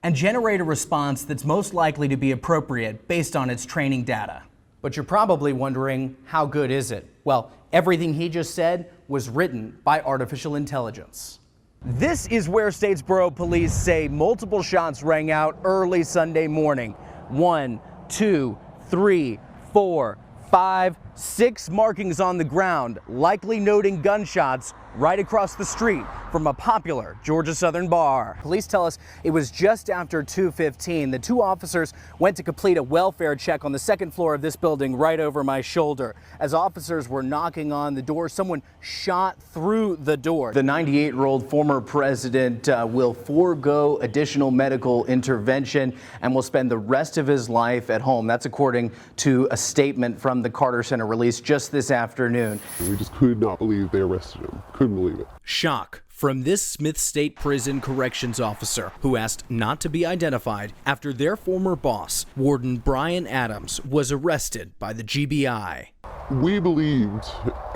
and generate a response that's most likely to be appropriate based on its training data. But you're probably wondering, how good is it? Well, everything he just said was written by artificial intelligence. This is where Statesboro police say multiple shots rang out early Sunday morning. 1, 2, 3, 4, 5, 6 markings on the ground, likely noting gunshots right across the street from a popular Georgia Southern bar. Police tell us it was just after 2:15. The two officers went to complete a welfare check on the second floor of this building right over my shoulder. As officers were knocking on the door, someone shot through the door. The 98-year-old former president will forego additional medical intervention and will spend the rest of his life at home. That's according to a statement from the Carter Center released just this afternoon. We just could not believe they arrested him. Couldn't believe it. Shock from this Smith State Prison corrections officer who asked not to be identified after their former boss, Warden Brian Adams, was arrested by the GBI. We believed,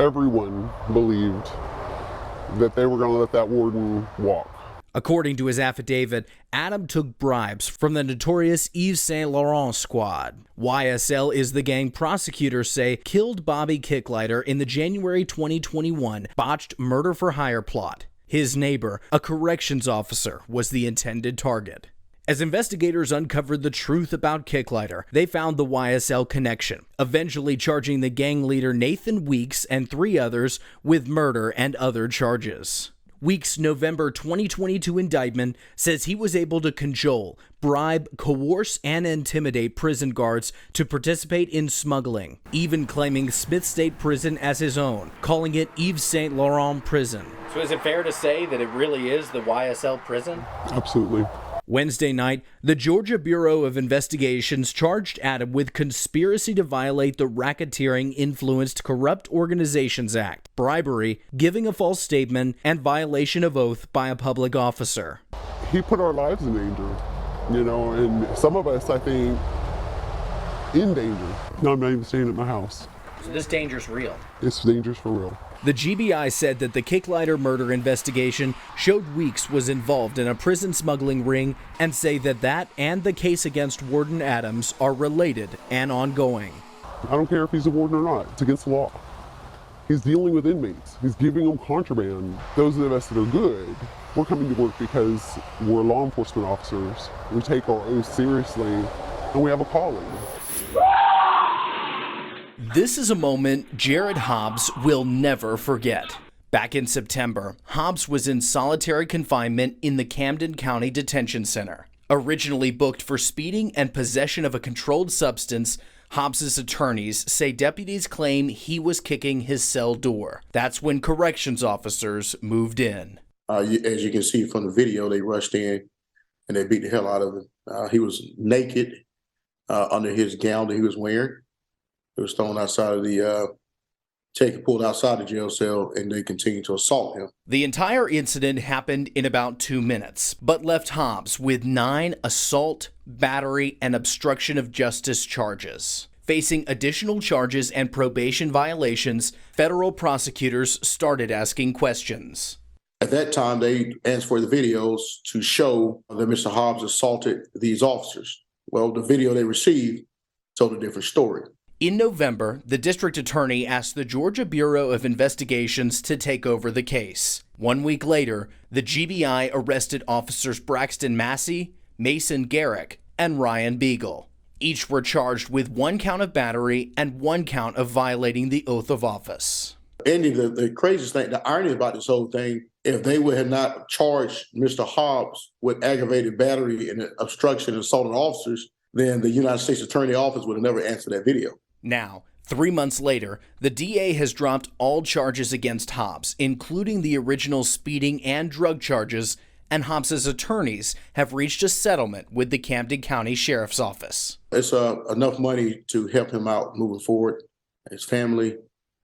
everyone believed, that they were going to let that warden walk. According to his affidavit, Adam took bribes from the notorious Yves Saint Laurent squad. YSL is the gang prosecutors say killed Bobby Kicklighter in the January 2021 botched murder-for-hire plot. His neighbor, a corrections officer, was the intended target. As investigators uncovered the truth about Kicklighter, they found the YSL connection, eventually charging the gang leader Nathan Weeks and 3 others with murder and other charges. Weeks' November 2022 indictment says he was able to cajole, bribe, coerce, and intimidate prison guards to participate in smuggling, even claiming Smith State Prison as his own, calling it Yves Saint Laurent Prison. So is it fair to say that it really is the YSL prison? Absolutely. Wednesday night, the Georgia Bureau of Investigations charged Adam with conspiracy to violate the Racketeering Influenced Corrupt Organizations Act, bribery, giving a false statement, and violation of oath by a public officer. He put our lives in danger, and some of us, I think, in danger. No, I'm not even staying at my house. So this danger's real? It's dangerous for real. The GBI said that the Kicklighter murder investigation showed Weeks was involved in a prison smuggling ring and say that and the case against Warden Adams are related and ongoing. I don't care if he's a warden or not. It's against the law. He's dealing with inmates. He's giving them contraband. Those of us that are good, we're coming to work because we're law enforcement officers. We take our oath seriously, and we have a calling. This is a moment Jared Hobbs will never forget. Back in September, Hobbs was in solitary confinement in the Camden County Detention Center. Originally booked for speeding and possession of a controlled substance, Hobbs's attorneys say deputies claim he was kicking his cell door. That's when corrections officers moved in. As you can see from the video, they rushed in and they beat the hell out of him. He was naked under his gown that he was wearing. He was thrown outside of the, pulled outside the jail cell, and they continued to assault him. The entire incident happened in about 2 minutes, but left Hobbs with 9 assault, battery, and obstruction of justice charges. Facing additional charges and probation violations, federal prosecutors started asking questions. At that time, they asked for the videos to show that Mr. Hobbs assaulted these officers. Well, the video they received told a different story. In November, the district attorney asked the Georgia Bureau of Investigations to take over the case. 1 week later, the GBI arrested officers Braxton Massey, Mason Garrick, and Ryan Beagle. Each were charged with 1 count of battery and 1 count of violating the oath of office. Andy, the craziest thing, the irony about this whole thing, if they would have not charged Mr. Hobbs with aggravated battery and obstruction and assaulting officers, then the United States Attorney Office would have never answered that video. Now, 3 months later, the DA has dropped all charges against Hobbs, including the original speeding and drug charges, and Hobbs's attorneys have reached a settlement with the Camden County Sheriff's Office. It's enough money to help him out moving forward, his family,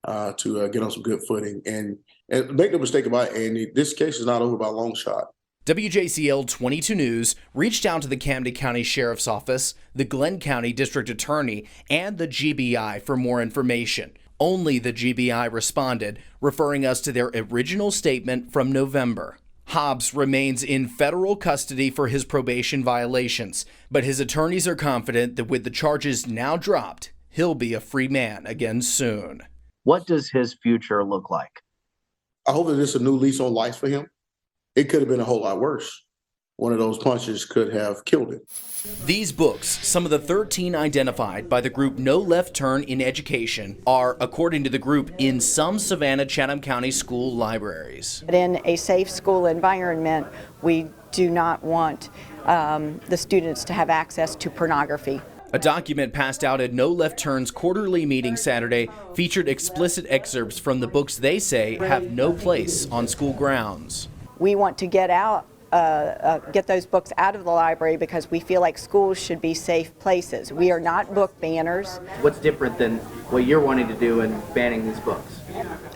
to get on some good footing. And make no mistake about it, Andy, this case is not over by a long shot. WJCL 22 News reached out to the Camden County Sheriff's Office, the Glenn County District Attorney, and the GBI for more information. Only the GBI responded, referring us to their original statement from November. Hobbs remains in federal custody for his probation violations, but his attorneys are confident that with the charges now dropped, he'll be a free man again soon. What does his future look like? I hope that it's a new lease on life for him. It could have been a whole lot worse. One of those punches could have killed him. These books, some of the 13 identified by the group No Left Turn in Education, are, according to the group, in some Savannah, Chatham County school libraries. In a safe school environment, we do not want the students to have access to pornography. A document passed out at No Left Turn's quarterly meeting Saturday featured explicit excerpts from the books they say have no place on school grounds. We want to get those books out of the library because we feel like schools should be safe places. We are not book banners. What's different than what you're wanting to do in banning these books?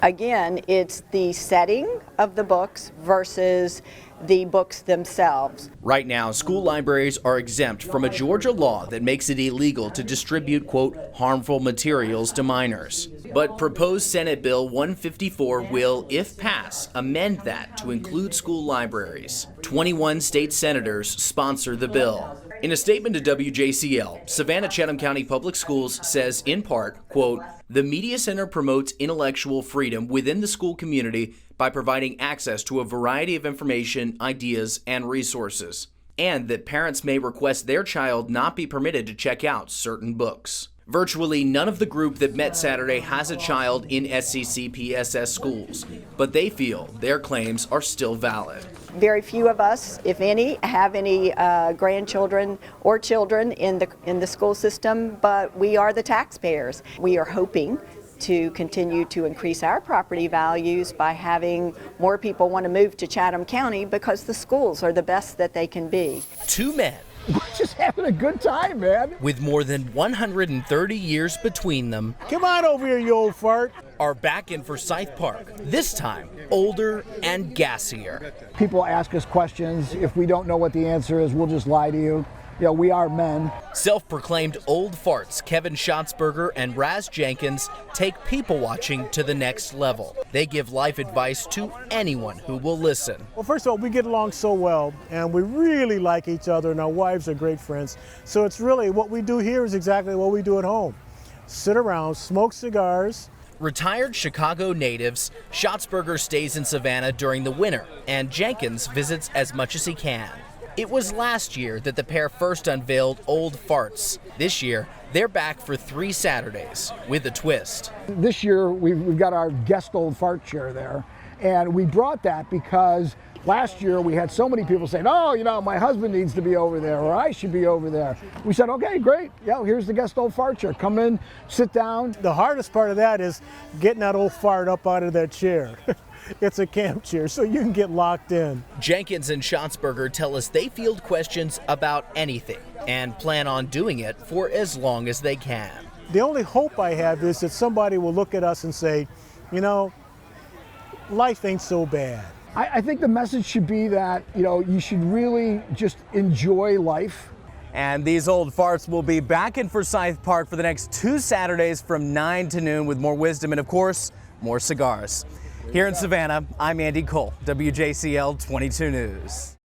Again, it's the setting of the books versus the books themselves. Right now, school libraries are exempt from a Georgia law that makes it illegal to distribute, quote, harmful materials to minors. But proposed Senate Bill 154 will, if passed, amend that to include school libraries. 21 state senators sponsor the bill. In a statement to WJCL, Savannah Chatham County Public Schools says, in part, quote, the Media Center promotes intellectual freedom within the school community by providing access to a variety of information, ideas, and resources, and that parents may request their child not be permitted to check out certain books. Virtually none of the group that met Saturday has a child in SCCPSS schools, but they feel their claims are still valid. Very few of us, if any, have any grandchildren or children in the school system, but we are the taxpayers. We are hoping to continue to increase our property values by having more people want to move to Chatham County because the schools are the best that they can be. Two men. We're just having a good time, man. With more than 130 years between them, Come on over here, you old fart. are back in Forsyth Park, this time older and gassier. People ask us questions. If we don't know what the answer is, we'll just lie to you. You know, we are men. Self-proclaimed old farts Kevin Schatzberger and Raz Jenkins take people watching to the next level. They give life advice to anyone who will listen. Well, first of all, we get along so well, and we really like each other, and our wives are great friends. So it's really, what we do here is exactly what we do at home. Sit around, smoke cigars. Retired Chicago natives, Schatzberger stays in Savannah during the winter, and Jenkins visits as much as he can. It was last year that the pair first unveiled Old Farts. This year, they're back for 3 Saturdays with a twist. This year, we've got our guest old fart chair there. And we brought that because last year we had so many people saying, oh, you know, my husband needs to be over there, or I should be over there. We said, okay, great. Yeah, here's the guest old fart chair. Come in, sit down. The hardest part of that is getting that old fart up out of that chair. It's a camp chair, so you can get locked in. Jenkins and Schatzberger tell us they field questions about anything and plan on doing it for as long as they can. The only hope I have is that somebody will look at us and say, you know, life ain't so bad. I think the message should be that, you know, you should really just enjoy life. And these old farts will be back in Forsyth Park for the next 2 Saturdays from 9 to noon with more wisdom and, of course, more cigars. Here in Savannah, I'm Andy Cole, WJCL 22 News.